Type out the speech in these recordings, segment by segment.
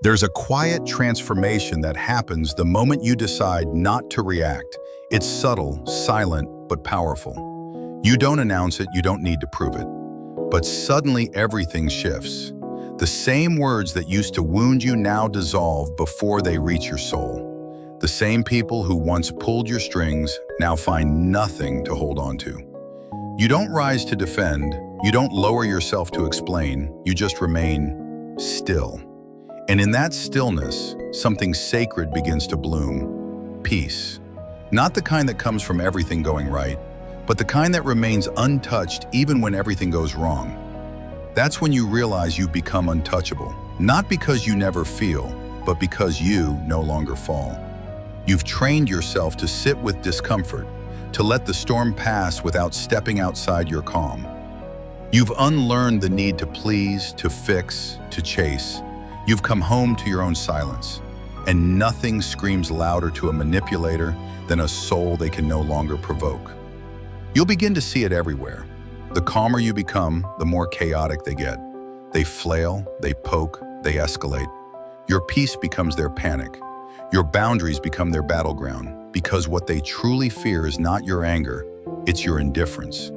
There's a quiet transformation that happens the moment you decide not to react. It's subtle, silent, but powerful. You don't announce it, you don't need to prove it. But suddenly everything shifts. The same words that used to wound you now dissolve before they reach your soul. The same people who once pulled your strings now find nothing to hold on to. You don't rise to defend, you don't lower yourself to explain, you just remain still. And in that stillness, something sacred begins to bloom. Peace. Not the kind that comes from everything going right, but the kind that remains untouched even when everything goes wrong. That's when you realize you've become untouchable, not because you never feel, but because you no longer fall. You've trained yourself to sit with discomfort, to let the storm pass without stepping outside your calm. You've unlearned the need to please, to fix, to chase. You've come home to your own silence, and nothing screams louder to a manipulator than a soul they can no longer provoke. You'll begin to see it everywhere. The calmer you become, the more chaotic they get. They flail, they poke, they escalate. Your peace becomes their panic. Your boundaries become their battleground, because what they truly fear is not your anger, it's your indifference.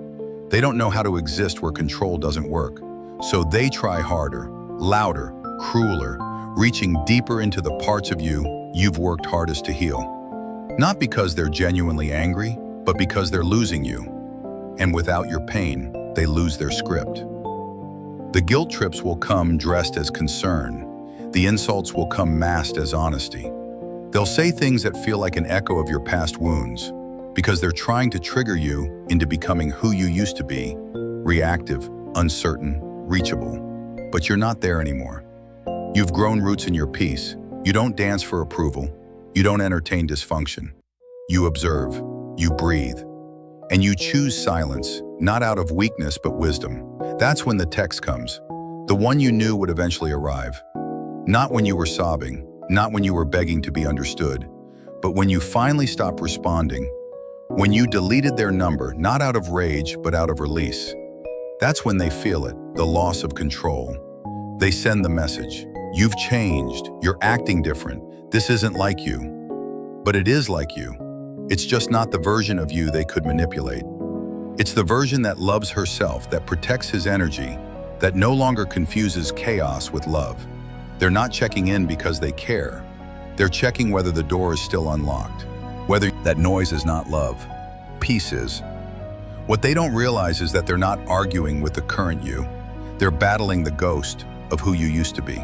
They don't know how to exist where control doesn't work, so they try harder, louder, crueler, reaching deeper into the parts of you you've worked hardest to heal. Not because they're genuinely angry, but because they're losing you. And without your pain, they lose their script. The guilt trips will come dressed as concern. The insults will come masked as honesty. They'll say things that feel like an echo of your past wounds, because they're trying to trigger you into becoming who you used to be, reactive, uncertain, reachable. But you're not there anymore. You've grown roots in your peace. You don't dance for approval. You don't entertain dysfunction. You observe, you breathe, and you choose silence, not out of weakness but wisdom. That's when the text comes, the one you knew would eventually arrive. Not when you were sobbing, not when you were begging to be understood, but when you finally stopped responding, when you deleted their number, not out of rage but out of release. That's when they feel it, the loss of control. They send the message, you've changed, you're acting different, this isn't like you. But it is like you. It's just not the version of you they could manipulate. It's the version that loves herself, that protects his energy, that no longer confuses chaos with love. They're not checking in because they care. They're checking whether the door is still unlocked, whether that noise is not love, peace is. What they don't realize is that they're not arguing with the current you. They're battling the ghost of who you used to be,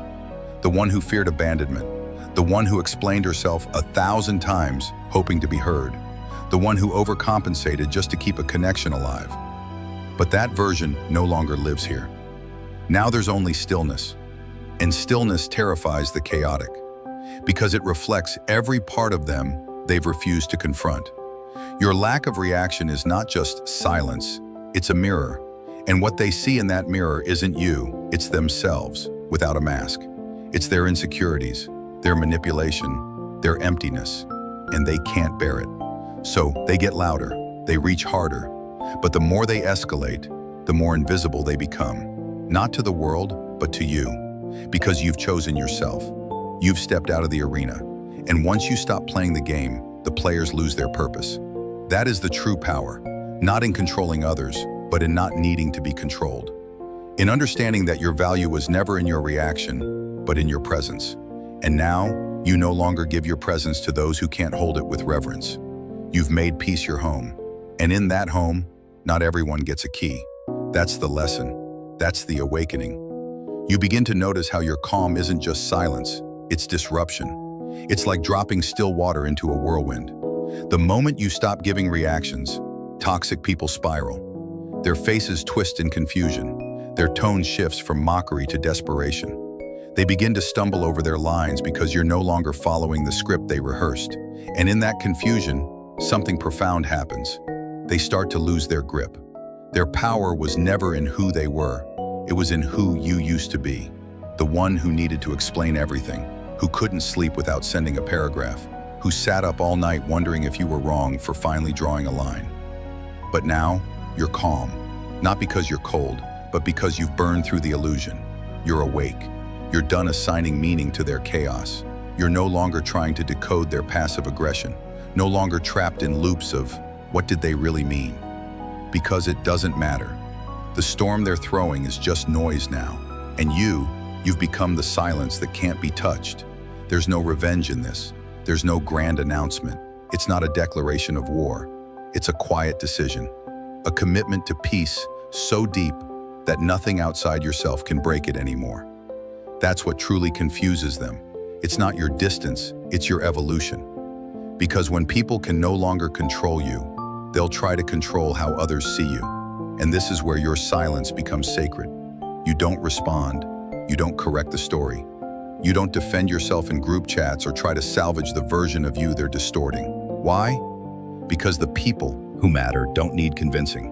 the one who feared abandonment, the one who explained herself 1,000 times hoping to be heard, the one who overcompensated just to keep a connection alive. But that version no longer lives here. Now there's only stillness, and stillness terrifies the chaotic, because it reflects every part of them they've refused to confront. Your lack of reaction is not just silence, it's a mirror, and what they see in that mirror isn't you, it's themselves, without a mask. It's their insecurities, their manipulation, their emptiness, and they can't bear it. So they get louder, they reach harder, but the more they escalate, the more invisible they become. Not to the world, but to you, because you've chosen yourself. You've stepped out of the arena, and once you stop playing the game, the players lose their purpose. That is the true power, not in controlling others, but in not needing to be controlled. In understanding that your value was never in your reaction, but in your presence. And now, you no longer give your presence to those who can't hold it with reverence. You've made peace your home. And in that home, not everyone gets a key. That's the lesson. That's the awakening. You begin to notice how your calm isn't just silence, it's disruption. It's like dropping still water into a whirlwind. The moment you stop giving reactions, toxic people spiral. Their faces twist in confusion. Their tone shifts from mockery to desperation. They begin to stumble over their lines because you're no longer following the script they rehearsed. And in that confusion, something profound happens. They start to lose their grip. Their power was never in who they were. It was in who you used to be. The one who needed to explain everything, who couldn't sleep without sending a paragraph, who sat up all night wondering if you were wrong for finally drawing a line. But now, you're calm, not because you're cold, but because you've burned through the illusion. You're awake. You're done assigning meaning to their chaos. You're no longer trying to decode their passive aggression, no longer trapped in loops of, what did they really mean? Because it doesn't matter. The storm they're throwing is just noise now. And you've become the silence that can't be touched. There's no revenge in this. There's no grand announcement. It's not a declaration of war. It's a quiet decision, a commitment to peace so deep that nothing outside yourself can break it anymore. That's what truly confuses them. It's not your distance, it's your evolution. Because when people can no longer control you, they'll try to control how others see you. And this is where your silence becomes sacred. You don't respond. You don't correct the story. You don't defend yourself in group chats or try to salvage the version of you they're distorting. Why? Because the people who matter don't need convincing.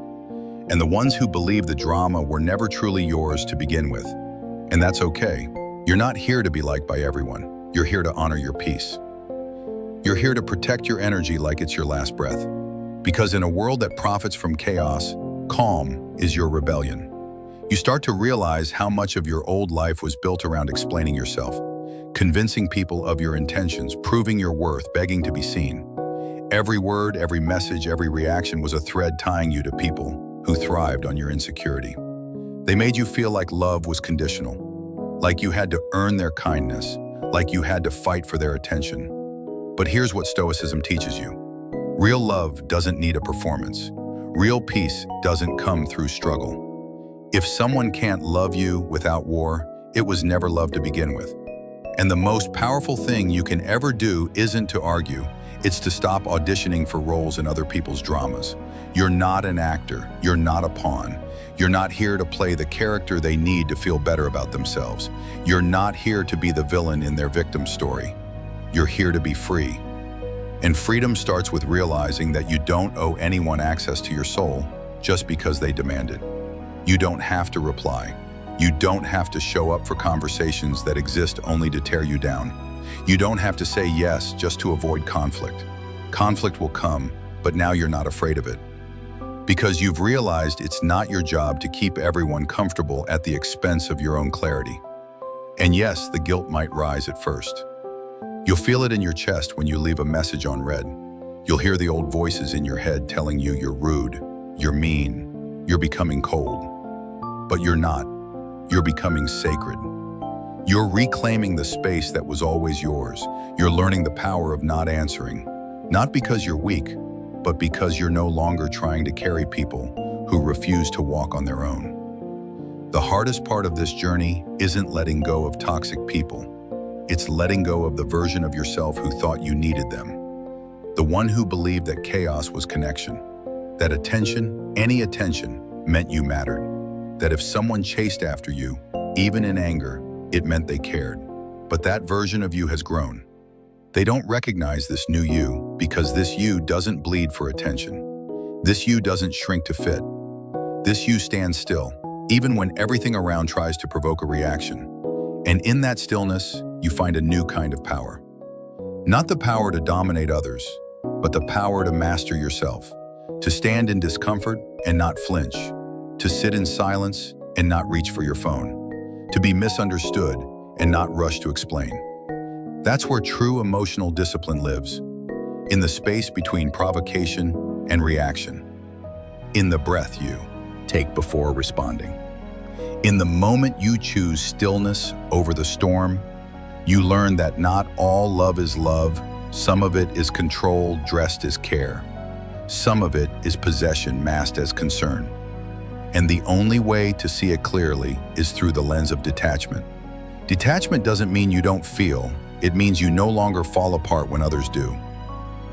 And the ones who believe the drama were never truly yours to begin with. And that's okay. You're not here to be liked by everyone. You're here to honor your peace. You're here to protect your energy like it's your last breath. Because in a world that profits from chaos, calm is your rebellion. You start to realize how much of your old life was built around explaining yourself, convincing people of your intentions, proving your worth, begging to be seen. Every word, every message, every reaction was a thread tying you to people who thrived on your insecurity. They made you feel like love was conditional, like you had to earn their kindness, like you had to fight for their attention. But here's what Stoicism teaches you. Real love doesn't need a performance. Real peace doesn't come through struggle. If someone can't love you without war, it was never love to begin with. And the most powerful thing you can ever do isn't to argue, it's to stop auditioning for roles in other people's dramas. You're not an actor, you're not a pawn. You're not here to play the character they need to feel better about themselves. You're not here to be the villain in their victim story. You're here to be free. And freedom starts with realizing that you don't owe anyone access to your soul just because they demand it. You don't have to reply. You don't have to show up for conversations that exist only to tear you down. You don't have to say yes just to avoid conflict. Conflict will come, but now you're not afraid of it. Because you've realized it's not your job to keep everyone comfortable at the expense of your own clarity. And yes, the guilt might rise at first. You'll feel it in your chest when you leave a message unread. You'll hear the old voices in your head telling you you're rude, you're mean, you're becoming cold. But you're not. You're becoming sacred. You're reclaiming the space that was always yours. You're learning the power of not answering, not because you're weak, but because you're no longer trying to carry people who refuse to walk on their own. The hardest part of this journey isn't letting go of toxic people. It's letting go of the version of yourself who thought you needed them. The one who believed that chaos was connection, that attention, any attention, meant you mattered. That if someone chased after you, even in anger, it meant they cared. But that version of you has grown. They don't recognize this new you because this you doesn't bleed for attention. This you doesn't shrink to fit. This you stands still, even when everything around tries to provoke a reaction. And in that stillness, you find a new kind of power. Not the power to dominate others, but the power to master yourself, to stand in discomfort and not flinch, to sit in silence and not reach for your phone, to be misunderstood and not rush to explain. That's where true emotional discipline lives, in the space between provocation and reaction, in the breath you take before responding. In the moment you choose stillness over the storm, you learn that not all love is love. Some of it is control dressed as care. Some of it is possession masked as concern. And the only way to see it clearly is through the lens of detachment. Detachment doesn't mean you don't feel. It means you no longer fall apart when others do.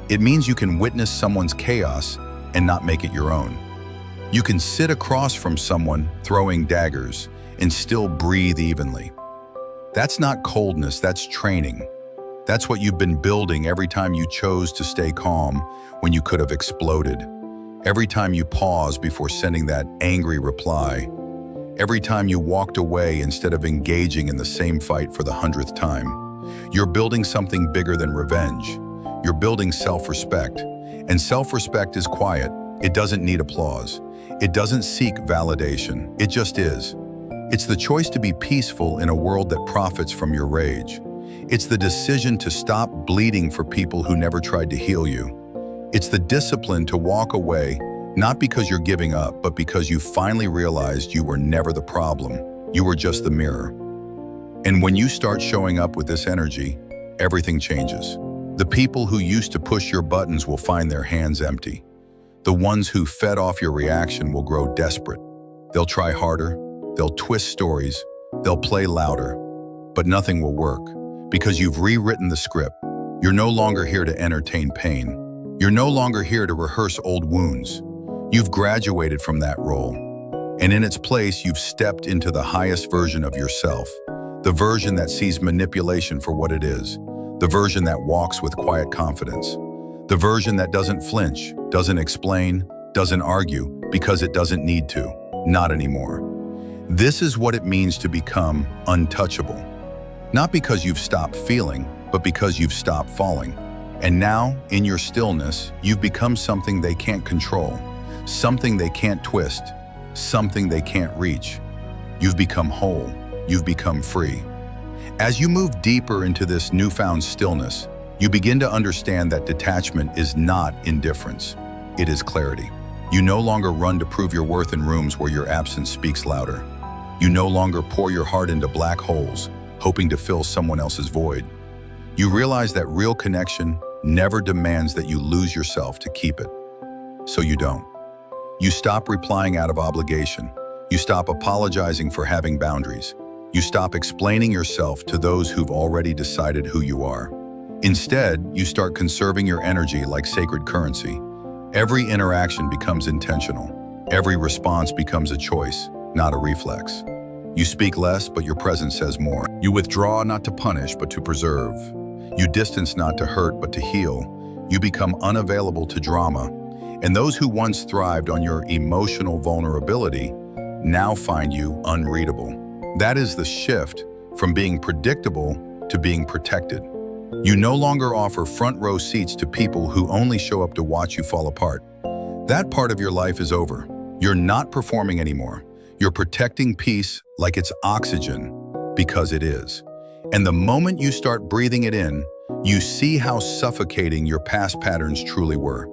It means you can witness someone's chaos and not make it your own. You can sit across from someone throwing daggers and still breathe evenly. That's not coldness, that's training. That's what you've been building every time you chose to stay calm when you could have exploded. Every time you paused before sending that angry reply. Every time you walked away instead of engaging in the same fight for the 100th time. You're building something bigger than revenge. You're building self-respect. And self-respect is quiet. It doesn't need applause. It doesn't seek validation. It just is. It's the choice to be peaceful in a world that profits from your rage. It's the decision to stop bleeding for people who never tried to heal you. It's the discipline to walk away, not because you're giving up, but because you finally realized you were never the problem. You were just the mirror. And when you start showing up with this energy, everything changes. The people who used to push your buttons will find their hands empty. The ones who fed off your reaction will grow desperate. They'll try harder, they'll twist stories, they'll play louder, but nothing will work because you've rewritten the script. You're no longer here to entertain pain. You're no longer here to rehearse old wounds. You've graduated from that role. And in its place, you've stepped into the highest version of yourself, the version that sees manipulation for what it is, the version that walks with quiet confidence, the version that doesn't flinch, doesn't explain, doesn't argue, because it doesn't need to, not anymore. This is what it means to become untouchable. Not because you've stopped feeling, but because you've stopped falling. And now, in your stillness, you've become something they can't control, something they can't twist, something they can't reach. You've become whole. You've become free. As you move deeper into this newfound stillness, you begin to understand that detachment is not indifference. It is clarity. You no longer run to prove your worth in rooms where your absence speaks louder. You no longer pour your heart into black holes, hoping to fill someone else's void. You realize that real connection never demands that you lose yourself to keep it. So you don't. You stop replying out of obligation. You stop apologizing for having boundaries. You stop explaining yourself to those who've already decided who you are. Instead, you start conserving your energy like sacred currency. Every interaction becomes intentional. Every response becomes a choice, not a reflex. You speak less, but your presence says more. You withdraw not to punish, but to preserve. You distance not to hurt, but to heal. You become unavailable to drama. And those who once thrived on your emotional vulnerability now find you unreadable. That is the shift from being predictable to being protected. You no longer offer front row seats to people who only show up to watch you fall apart. That part of your life is over. You're not performing anymore. You're protecting peace like it's oxygen, because it is. And the moment you start breathing it in, you see how suffocating your past patterns truly were.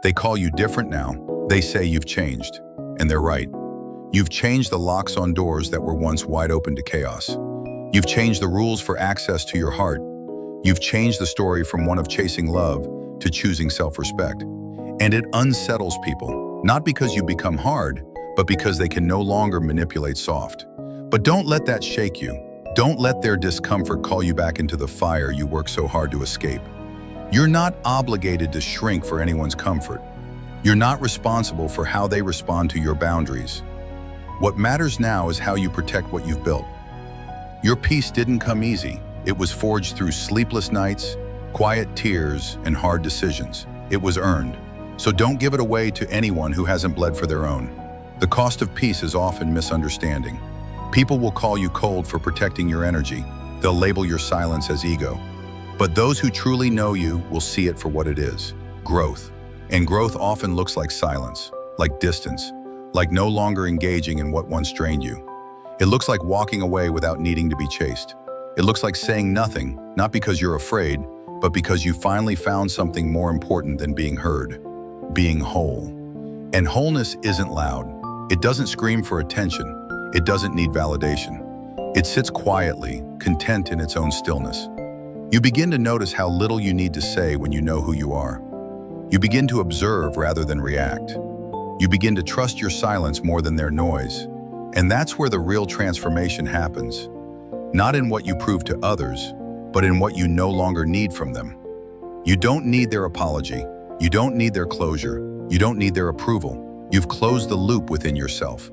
They call you different now. They say you've changed. And they're right. You've changed the locks on doors that were once wide open to chaos. You've changed the rules for access to your heart. You've changed the story from one of chasing love to choosing self-respect. And it unsettles people, not because you become hard, but because they can no longer manipulate soft. But don't let that shake you. Don't let their discomfort call you back into the fire you worked so hard to escape. You're not obligated to shrink for anyone's comfort. You're not responsible for how they respond to your boundaries. What matters now is how you protect what you've built. Your peace didn't come easy. It was forged through sleepless nights, quiet tears, and hard decisions. It was earned. So don't give it away to anyone who hasn't bled for their own. The cost of peace is often misunderstanding. People will call you cold for protecting your energy. They'll label your silence as ego. But those who truly know you will see it for what it is, growth. And growth often looks like silence, like distance, like no longer engaging in what once drained you. It looks like walking away without needing to be chased. It looks like saying nothing, not because you're afraid, but because you finally found something more important than being heard, being whole. And wholeness isn't loud. It doesn't scream for attention. It doesn't need validation. It sits quietly, content in its own stillness. You begin to notice how little you need to say when you know who you are. You begin to observe rather than react. You begin to trust your silence more than their noise. And that's where the real transformation happens. Not in what you prove to others, but in what you no longer need from them. You don't need their apology. You don't need their closure. You don't need their approval. You've closed the loop within yourself.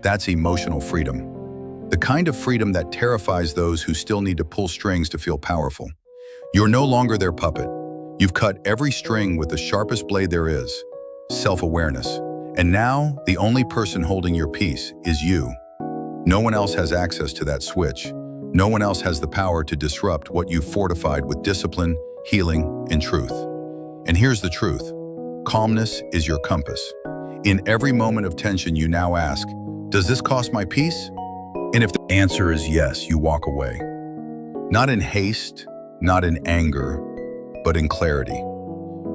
That's emotional freedom. The kind of freedom that terrifies those who still need to pull strings to feel powerful. You're no longer their puppet. You've cut every string with the sharpest blade there is, self-awareness. And now, the only person holding your peace is you. No one else has access to that switch. No one else has the power to disrupt what you've fortified with discipline, healing, and truth. And here's the truth. Calmness is your compass. In every moment of tension, you now ask, does this cost my peace? And if the answer is yes, you walk away. Not in haste, not in anger, but in clarity.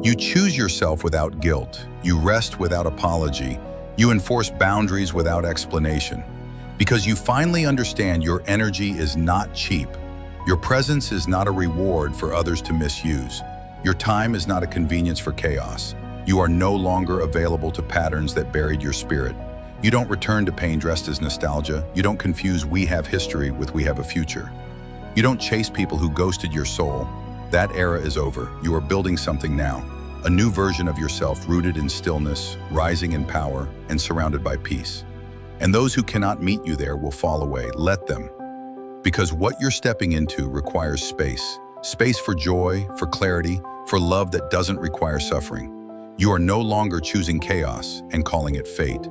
You choose yourself without guilt. You rest without apology. You enforce boundaries without explanation. Because you finally understand your energy is not cheap. Your presence is not a reward for others to misuse. Your time is not a convenience for chaos. You are no longer available to patterns that buried your spirit. You don't return to pain dressed as nostalgia. You don't confuse "we have history" with "we have a future." You don't chase people who ghosted your soul. That era is over. You are building something now. A new version of yourself rooted in stillness, rising in power, and surrounded by peace. And those who cannot meet you there will fall away. Let them. Because what you're stepping into requires space. Space for joy, for clarity, for love that doesn't require suffering. You are no longer choosing chaos and calling it fate.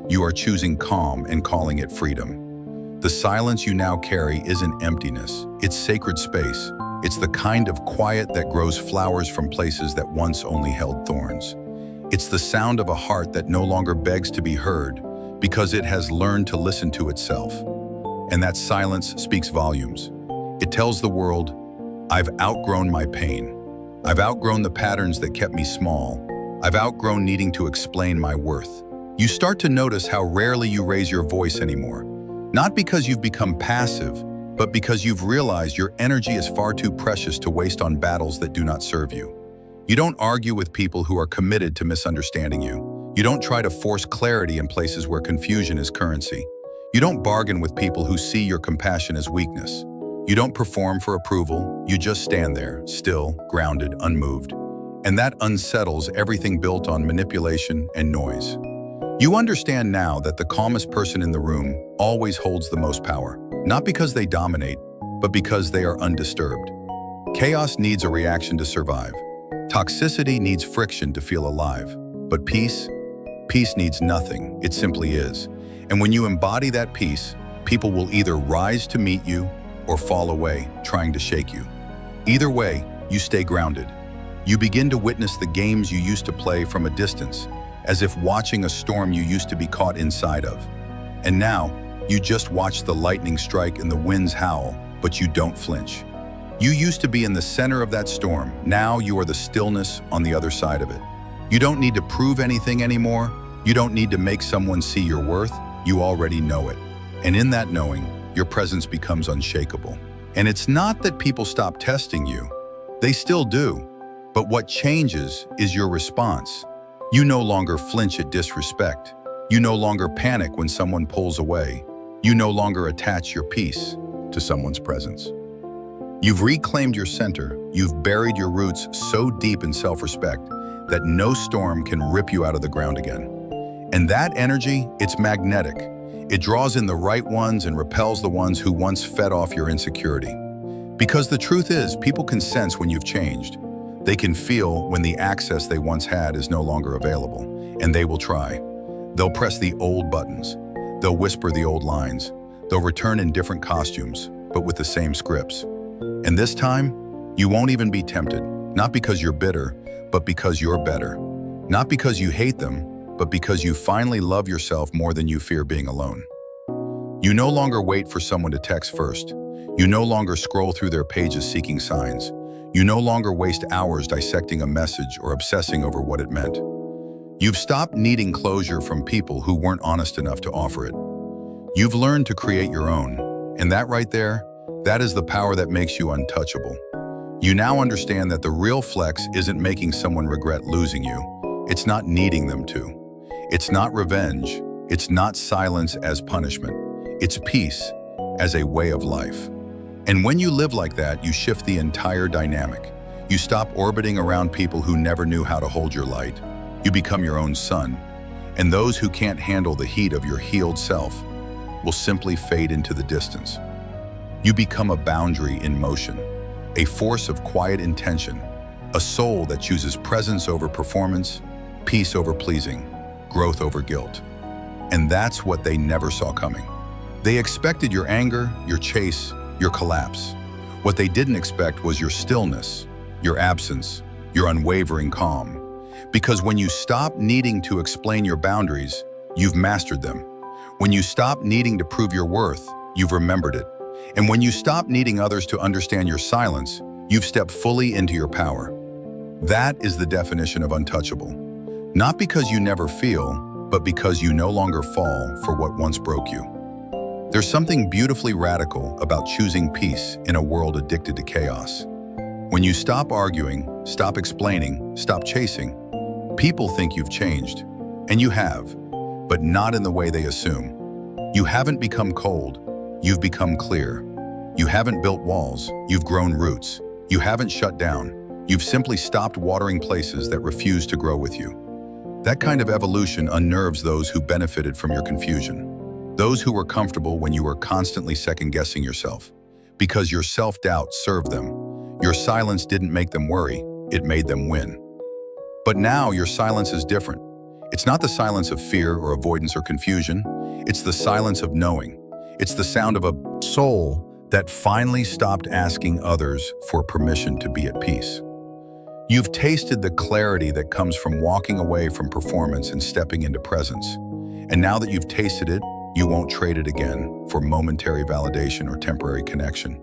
You are choosing calm and calling it freedom. The silence you now carry isn't emptiness. It's sacred space. It's the kind of quiet that grows flowers from places that once only held thorns. It's the sound of a heart that no longer begs to be heard because it has learned to listen to itself. And that silence speaks volumes. It tells the world, I've outgrown my pain. I've outgrown the patterns that kept me small. I've outgrown needing to explain my worth. You start to notice how rarely you raise your voice anymore. Not because you've become passive, but because you've realized your energy is far too precious to waste on battles that do not serve you. You don't argue with people who are committed to misunderstanding you. You don't try to force clarity in places where confusion is currency. You don't bargain with people who see your compassion as weakness. You don't perform for approval. You just stand there, still, grounded, unmoved. And that unsettles everything built on manipulation and noise. You understand now that the calmest person in the room always holds the most power. Not because they dominate, but because they are undisturbed. Chaos needs a reaction to survive. Toxicity needs friction to feel alive. But peace needs nothing. It simply is. And when you embody that peace, people will either rise to meet you or fall away, trying to shake you. Either way, you stay grounded. You begin to witness the games you used to play from a distance, as if watching a storm you used to be caught inside of. And now, you just watch the lightning strike and the winds howl, but you don't flinch. You used to be in the center of that storm. Now you are the stillness on the other side of it. You don't need to prove anything anymore. You don't need to make someone see your worth. You already know it. And in that knowing, your presence becomes unshakable. And it's not that people stop testing you. They still do. But what changes is your response. You no longer flinch at disrespect. You no longer panic when someone pulls away. You no longer attach your peace to someone's presence. You've reclaimed your center. You've buried your roots so deep in self-respect that no storm can rip you out of the ground again. And that energy, it's magnetic. It draws in the right ones and repels the ones who once fed off your insecurity. Because the truth is, people can sense when you've changed. They can feel when the access they once had is no longer available, and they will try. They'll press the old buttons. They'll whisper the old lines. They'll return in different costumes, but with the same scripts. And this time, you won't even be tempted, not because you're bitter, but because you're better. Not because you hate them, but because you finally love yourself more than you fear being alone. You no longer wait for someone to text first. You no longer scroll through their pages seeking signs. You no longer waste hours dissecting a message or obsessing over what it meant. You've stopped needing closure from people who weren't honest enough to offer it. You've learned to create your own, and that right there, that is the power that makes you untouchable. You now understand that the real flex isn't making someone regret losing you. It's not needing them to. It's not revenge. It's not silence as punishment. It's peace as a way of life. And when you live like that, you shift the entire dynamic. You stop orbiting around people who never knew how to hold your light. You become your own sun. And those who can't handle the heat of your healed self will simply fade into the distance. You become a boundary in motion, a force of quiet intention, a soul that chooses presence over performance, peace over pleasing, growth over guilt. And that's what they never saw coming. They expected your anger, your chase, your collapse. What they didn't expect was your stillness, your absence, your unwavering calm. Because when you stop needing to explain your boundaries, you've mastered them. When you stop needing to prove your worth, You've remembered it. And when you stop needing others to understand your silence, you've stepped fully into your power. That is the definition of untouchable. Not because you never feel, but because you no longer fall for what once broke you. There's something beautifully radical about choosing peace in a world addicted to chaos. When you stop arguing, stop explaining, stop chasing, people think you've changed. And you have, but not in the way they assume. You haven't become cold, you've become clear. You haven't built walls, you've grown roots. You haven't shut down, you've simply stopped watering places that refuse to grow with you. That kind of evolution unnerves those who benefited from your confusion. Those who were comfortable when you were constantly second-guessing yourself. Because your self-doubt served them. Your silence didn't make them worry, it made them win. But now your silence is different. It's not the silence of fear or avoidance or confusion. It's the silence of knowing. It's the sound of a soul that finally stopped asking others for permission to be at peace. You've tasted the clarity that comes from walking away from performance and stepping into presence. And now that you've tasted it, you won't trade it again for momentary validation or temporary connection.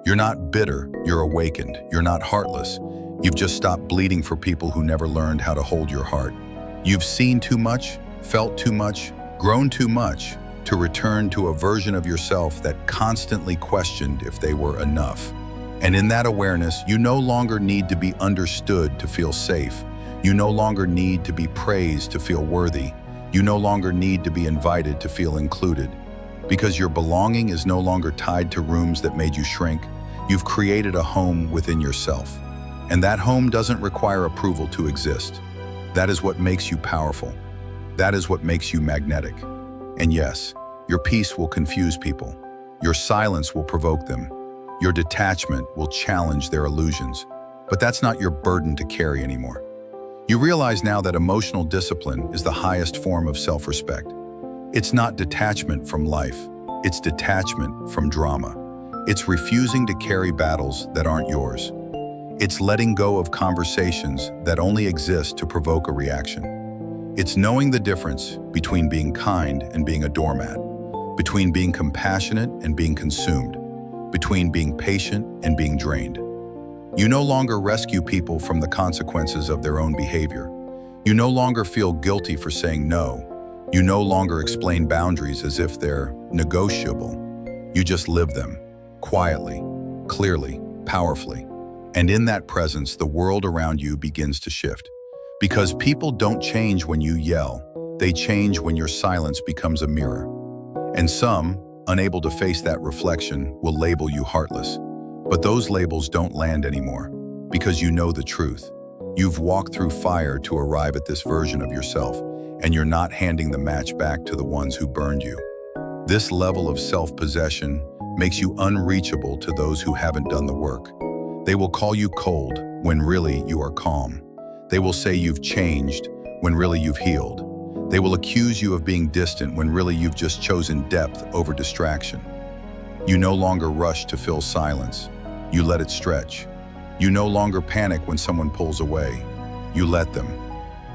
You're not bitter, you're awakened. You're not heartless. You've just stopped bleeding for people who never learned how to hold your heart. You've seen too much, felt too much, grown too much to return to a version of yourself that constantly questioned if they were enough. And in that awareness, you no longer need to be understood to feel safe. You no longer need to be praised to feel worthy. You no longer need to be invited to feel included. Because your belonging is no longer tied to rooms that made you shrink. You've created a home within yourself. And that home doesn't require approval to exist. That is what makes you powerful. That is what makes you magnetic. And yes, your peace will confuse people. Your silence will provoke them. Your detachment will challenge their illusions. But that's not your burden to carry anymore. You realize now that emotional discipline is the highest form of self-respect. It's not detachment from life. It's detachment from drama. It's refusing to carry battles that aren't yours. It's letting go of conversations that only exist to provoke a reaction. It's knowing the difference between being kind and being a doormat, between being compassionate and being consumed, between being patient and being drained. You no longer rescue people from the consequences of their own behavior. You no longer feel guilty for saying no. You no longer explain boundaries as if they're negotiable. You just live them, quietly, clearly, powerfully. And in that presence, the world around you begins to shift. Because people don't change when you yell. They change when your silence becomes a mirror. And some, unable to face that reflection, will label you heartless. But those labels don't land anymore, because you know the truth. You've walked through fire to arrive at this version of yourself, and you're not handing the match back to the ones who burned you. This level of self-possession makes you unreachable to those who haven't done the work. They will call you cold when really you are calm. They will say you've changed when really you've healed. They will accuse you of being distant when really you've just chosen depth over distraction. You no longer rush to fill silence. You let it stretch. You no longer panic when someone pulls away. You let them.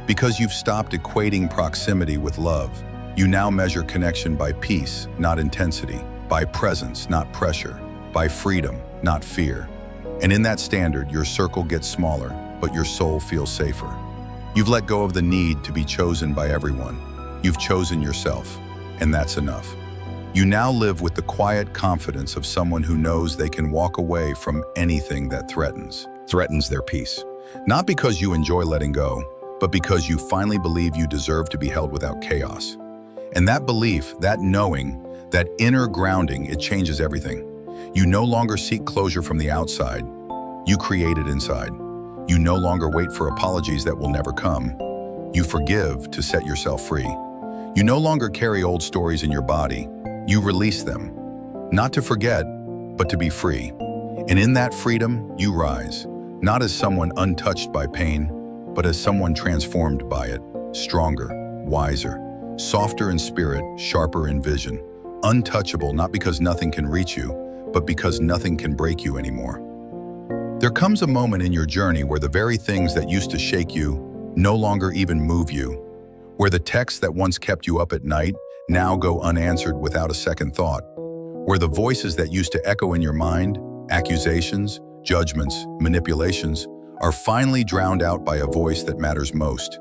Because you've stopped equating proximity with love, you now measure connection by peace, not intensity, by presence, not pressure, by freedom, not fear. And in that standard, your circle gets smaller, but your soul feels safer. You've let go of the need to be chosen by everyone. You've chosen yourself, and that's enough. You now live with the quiet confidence of someone who knows they can walk away from anything that threatens their peace. Not because you enjoy letting go, but because you finally believe you deserve to be held without chaos. And that belief, that knowing, that inner grounding, it changes everything. You no longer seek closure from the outside. You create it inside. You no longer wait for apologies that will never come. You forgive to set yourself free. You no longer carry old stories in your body. You release them, not to forget, but to be free. And in that freedom, you rise, not as someone untouched by pain, but as someone transformed by it, stronger, wiser, softer in spirit, sharper in vision, untouchable not because nothing can reach you, but because nothing can break you anymore. There comes a moment in your journey where the very things that used to shake you no longer even move you, where the texts that once kept you up at night now go unanswered without a second thought, where the voices that used to echo in your mind, accusations, judgments, manipulations, are finally drowned out by a voice that matters most,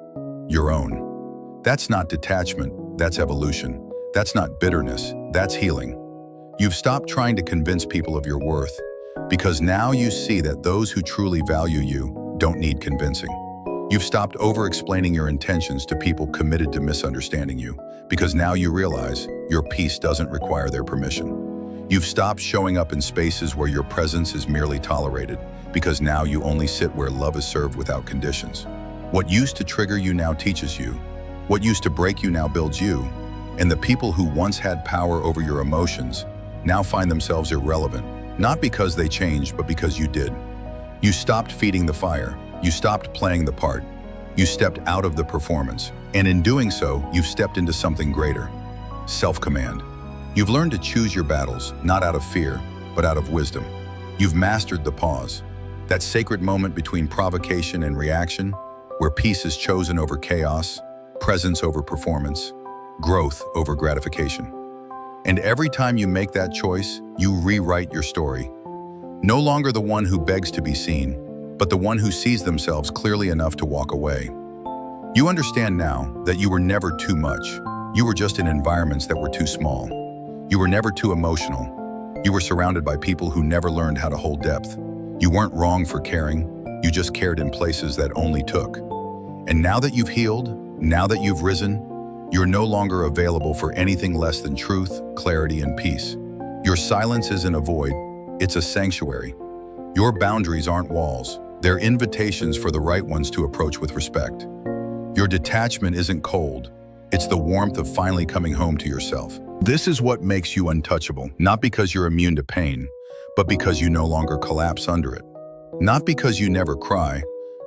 your own. That's not detachment, that's evolution. That's not bitterness, that's healing. You've stopped trying to convince people of your worth, because now you see that those who truly value you don't need convincing. You've stopped over-explaining your intentions to people committed to misunderstanding you, because now you realize your peace doesn't require their permission. You've stopped showing up in spaces where your presence is merely tolerated, because now you only sit where love is served without conditions. What used to trigger you now teaches you. What used to break you now builds you. And the people who once had power over your emotions now find themselves irrelevant, not because they changed, but because you did. You stopped feeding the fire. You stopped playing the part. You stepped out of the performance. And in doing so, you've stepped into something greater. Self-command. You've learned to choose your battles, not out of fear, but out of wisdom. You've mastered the pause. That sacred moment between provocation and reaction, where peace is chosen over chaos, presence over performance, growth over gratification. And every time you make that choice, you rewrite your story. No longer the one who begs to be seen, but the one who sees themselves clearly enough to walk away. You understand now that you were never too much. You were just in environments that were too small. You were never too emotional. You were surrounded by people who never learned how to hold depth. You weren't wrong for caring. You just cared in places that only took. And now that you've healed, now that you've risen, you're no longer available for anything less than truth, clarity, and peace. Your silence isn't a void, it's a sanctuary. Your boundaries aren't walls, they're invitations for the right ones to approach with respect. Your detachment isn't cold, it's the warmth of finally coming home to yourself. This is what makes you untouchable, not because you're immune to pain, but because you no longer collapse under it. Not because you never cry,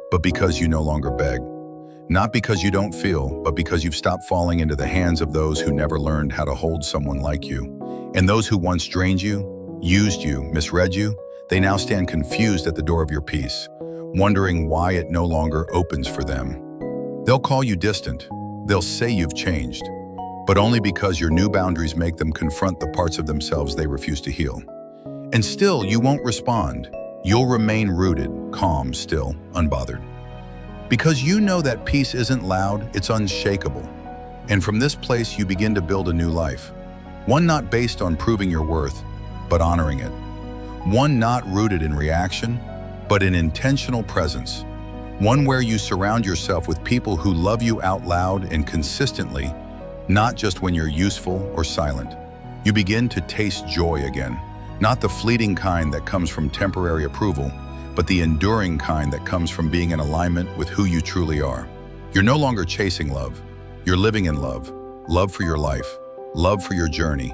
but because you no longer beg. Not because you don't feel, but because you've stopped falling into the hands of those who never learned how to hold someone like you. And those who once drained you, used you, misread you, they now stand confused at the door of your peace, wondering why it no longer opens for them. They'll call you distant. They'll say you've changed, but only because your new boundaries make them confront the parts of themselves they refuse to heal. And still, you won't respond. You'll remain rooted, calm, still, unbothered. Because you know that peace isn't loud, it's unshakable. And from this place, you begin to build a new life. One not based on proving your worth, but honoring it. One not rooted in reaction, but in intentional presence. One where you surround yourself with people who love you out loud and consistently, not just when you're useful or silent. You begin to taste joy again, not the fleeting kind that comes from temporary approval, but the enduring kind that comes from being in alignment with who you truly are. You're no longer chasing love. You're living in love. Love for your life. Love for your journey.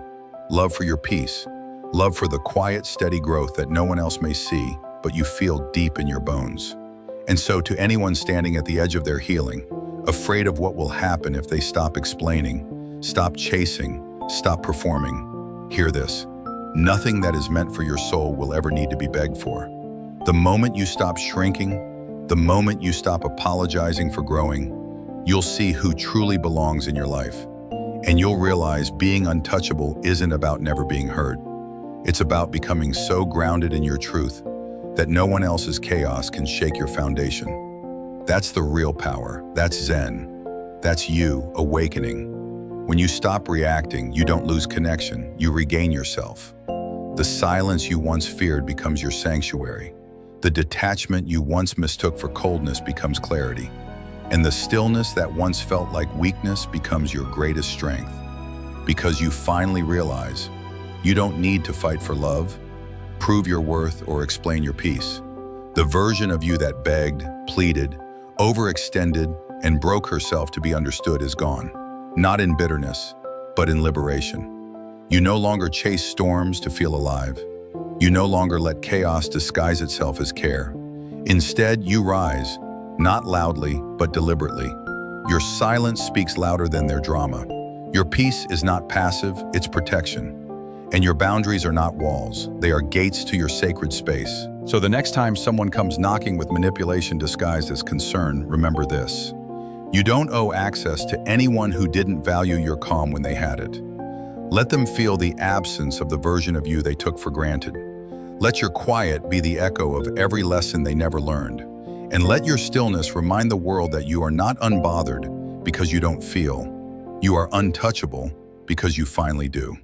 Love for your peace. Love for the quiet, steady growth that no one else may see, but you feel deep in your bones. And so to anyone standing at the edge of their healing, afraid of what will happen if they stop explaining, stop chasing, stop performing, hear this. Nothing that is meant for your soul will ever need to be begged for. The moment you stop shrinking, the moment you stop apologizing for growing, you'll see who truly belongs in your life. And you'll realize being untouchable isn't about never being heard. It's about becoming so grounded in your truth that no one else's chaos can shake your foundation. That's the real power. That's Zen. That's you awakening. When you stop reacting, you don't lose connection, you regain yourself. The silence you once feared becomes your sanctuary. The detachment you once mistook for coldness becomes clarity. And the stillness that once felt like weakness becomes your greatest strength. Because you finally realize you don't need to fight for love, prove your worth, or explain your peace. The version of you that begged, pleaded, overextended, and broke herself to be understood is gone. Not in bitterness, but in liberation. You no longer chase storms to feel alive. You no longer let chaos disguise itself as care. Instead, you rise, not loudly, but deliberately. Your silence speaks louder than their drama. Your peace is not passive, it's protection. And your boundaries are not walls, they are gates to your sacred space. So the next time someone comes knocking with manipulation disguised as concern, remember this. You don't owe access to anyone who didn't value your calm when they had it. Let them feel the absence of the version of you they took for granted. Let your quiet be the echo of every lesson they never learned. And let your stillness remind the world that you are not unbothered because you don't feel. You are untouchable because you finally do.